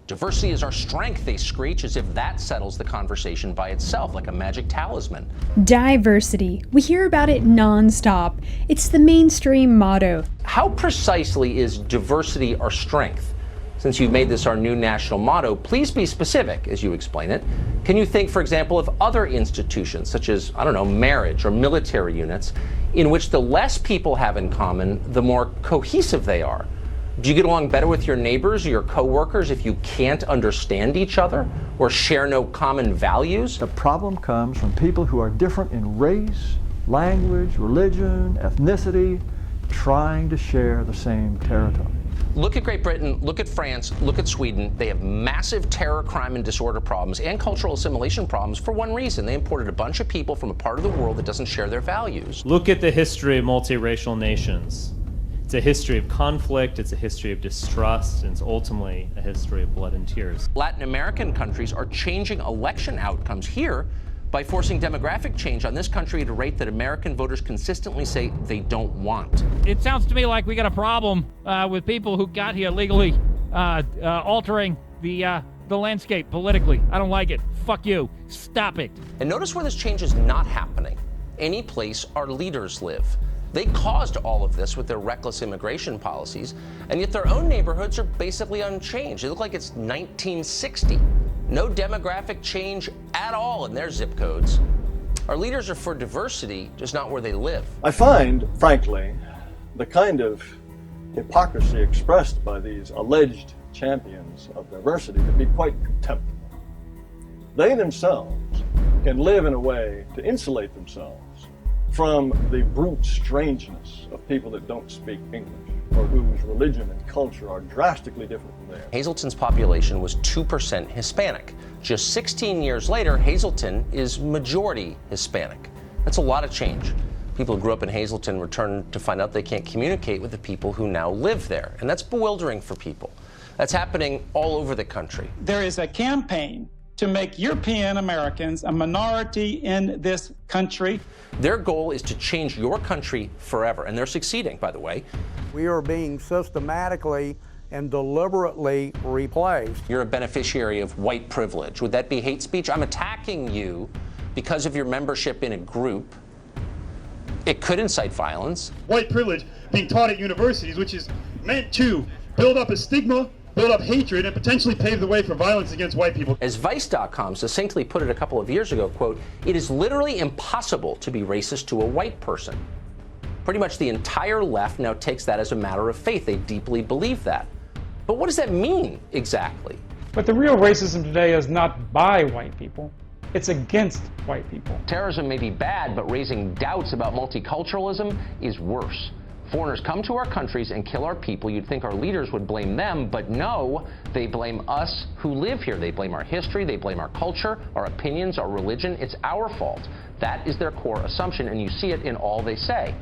Diversity is our strength, they screech, as if that settles the conversation by itself, like a magic talisman. Diversity. We hear about it nonstop. It's the mainstream motto. How precisely is diversity our strength? Since you've made this our new national motto, please be specific as you explain it. Can you think, for example, of other institutions, such as, I don't know, marriage or military units, in which the less people have in common, the more cohesive they are? Do you get along better with your neighbors or your coworkers if you can't understand each other or share no common values? The problem comes from people who are different in race, language, religion, ethnicity, trying to share the same territory. Look at Great Britain, look at France, look at Sweden. They have massive terror, crime, and disorder problems and cultural assimilation problems for one reason. They imported a bunch of people from a part of the world that doesn't share their values. Look at the history of multiracial nations. It's a history of conflict, it's a history of distrust, and it's ultimately a history of blood and tears. Latin American countries are changing election outcomes here by forcing demographic change on this country at a rate that American voters consistently say they don't want. It sounds to me like we got a problem with people who got here legally altering the landscape politically. I don't like it. Fuck you. Stop it. And notice where this change is not happening. Any place our leaders live. They caused all of this with their reckless immigration policies, and yet their own neighborhoods are basically unchanged. They look like it's 1960. No demographic change at all in their zip codes. Our leaders are for diversity, just not where they live. I find, frankly, the kind of hypocrisy expressed by these alleged champions of diversity to be quite contemptible. They themselves can live in a way to insulate themselves from the brute strangeness of people that don't speak English or whose religion and culture are drastically different from theirs. Hazleton's population was 2% Hispanic. Just 16 years later, Hazleton is majority Hispanic. That's a lot of change. People who grew up in Hazleton return to find out they can't communicate with the people who now live there. And that's bewildering for people. That's happening all over the country. There is a campaign to make European Americans a minority in this country. Their goal is to change your country forever, and they're succeeding, by the way. We are being systematically and deliberately replaced. You're a beneficiary of white privilege. Would that be hate speech? I'm attacking you because of your membership in a group. It could incite violence. White privilege being taught at universities, which is meant to build up a stigma, build up hatred, and potentially pave the way for violence against white people. As Vice.com succinctly put it a couple of years ago, quote, "It is literally impossible to be racist to a white person." Pretty much the entire left now takes that as a matter of faith. They deeply believe that. But what does that mean exactly? But the real racism today is not by white people. It's against white people. Terrorism may be bad, but raising doubts about multiculturalism is worse. Foreigners come to our countries and kill our people. You'd think our leaders would blame them, but no, they blame us who live here. They blame our history, they blame our culture, our opinions, our religion. It's our fault. That is their core assumption, and you see it in all they say.